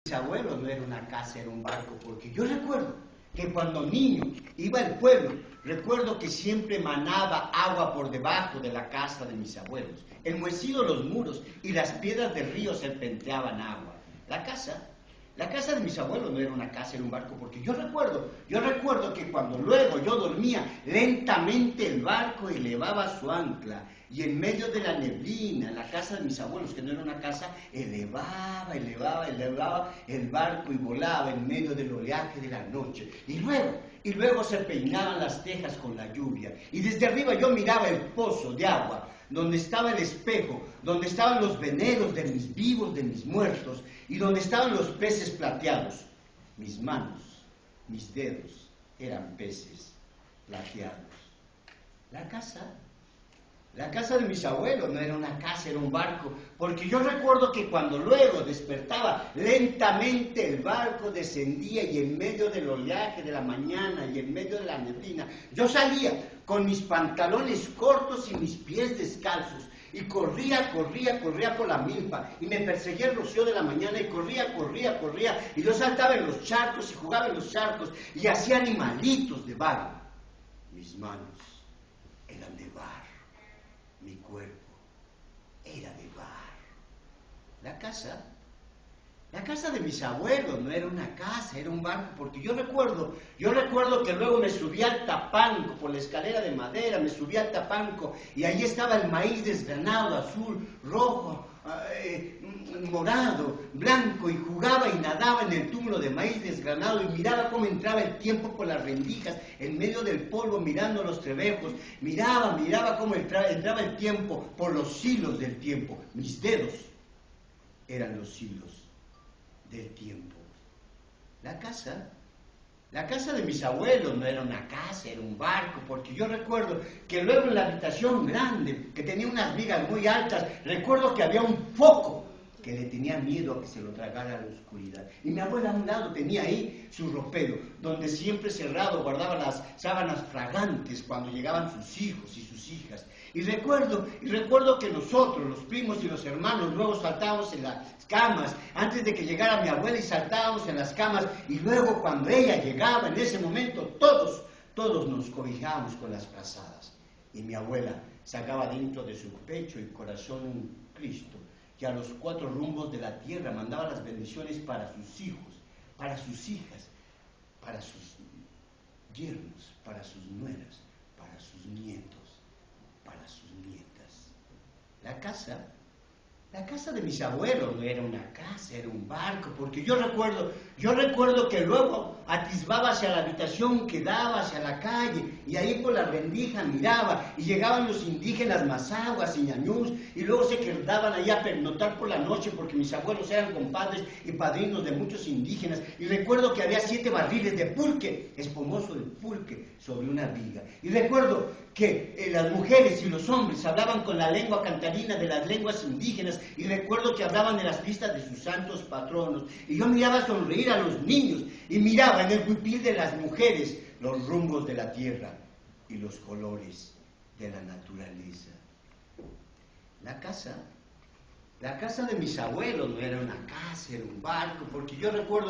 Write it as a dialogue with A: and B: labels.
A: Mis abuelos no era una casa, era un barco, porque yo recuerdo que cuando niño iba al pueblo, recuerdo que siempre manaba agua por debajo de la casa de mis abuelos. Enmohecidos los muros y las piedras del río serpenteaban agua. La casa de mis abuelos no era una casa, era un barco, porque yo recuerdo que cuando luego yo dormía, lentamente el barco elevaba su ancla y en medio de la neblina, la casa de mis abuelos, que no era una casa, elevaba el barco y volaba en medio del oleaje de la noche. Y luego se peinaban las tejas con la lluvia. Y desde arriba yo miraba el pozo de agua, donde estaba el espejo, donde estaban los veneros de mis vivos, de mis muertos, y donde estaban los peces plateados. Mis manos, mis dedos, eran peces plateados. La casa de mis abuelos no era una casa, era un barco, porque yo recuerdo que cuando luego despertaba, lentamente el barco descendía y en medio del oleaje de la mañana y en medio de la neblina, yo salía con mis pantalones cortos y mis pies descalzos y corría por la milpa y me perseguía el rocío de la mañana y corría y yo saltaba en los charcos y jugaba en los charcos y hacía animalitos de barro. Mis manos eran de barro. Mi cuerpo era de barro. La casa de mis abuelos no era una casa, era un barco, porque yo recuerdo que luego me subí al tapanco, por la escalera de madera, me subí al tapanco, y ahí estaba el maíz desgranado, azul, rojo, morado, blanco, y jugaba y nadaba en el túmulo de maíz desgranado, y miraba cómo entraba el tiempo por las rendijas, en medio del polvo, mirando los trebejos, miraba cómo entraba el tiempo por los hilos del tiempo. Mis dedos eran los hilos del tiempo. La casa de mis abuelos no era una casa, era un barco, porque yo recuerdo que luego en la habitación grande, que tenía unas vigas muy altas, recuerdo que había un foco que le tenía miedo a que se lo tragara la oscuridad. Y mi abuela a un lado tenía ahí su ropero, donde siempre cerrado guardaba las sábanas fragantes cuando llegaban sus hijos y sus hijas. Y recuerdo que nosotros, los primos y los hermanos, luego saltábamos en las camas, antes de que llegara mi abuela, y saltábamos en las camas, y luego cuando ella llegaba, en ese momento, todos nos cobijábamos con las frazadas. Y mi abuela sacaba dentro de su pecho y corazón un Cristo, que a los 4 rumbos de la tierra mandaba las bendiciones para sus hijos, para sus hijas, para sus yernos, para sus nueras, para sus nietos, para sus nietas. La casa de mis abuelos no era una casa, era un barco, porque yo recuerdo que luego atisbaba hacia la habitación que daba hacia la calle, y ahí por la rendija miraba, y llegaban los indígenas mazahuas y ñañús, y luego se quedaban ahí a pernoctar por la noche, porque mis abuelos eran compadres y padrinos de muchos indígenas, y recuerdo que había 7 barriles de pulque, espumoso de pulque, sobre una viga, y recuerdo que las mujeres y los hombres hablaban con la lengua cantarina de las lenguas indígenas, y recuerdo que hablaban de las fiestas de sus santos patronos, y yo miraba sonreír a los niños, y miraba en el huipil de las mujeres los rumbos de la tierra y los colores de la naturaleza. La casa de mis abuelos no era una casa, era un barco, porque yo recuerdo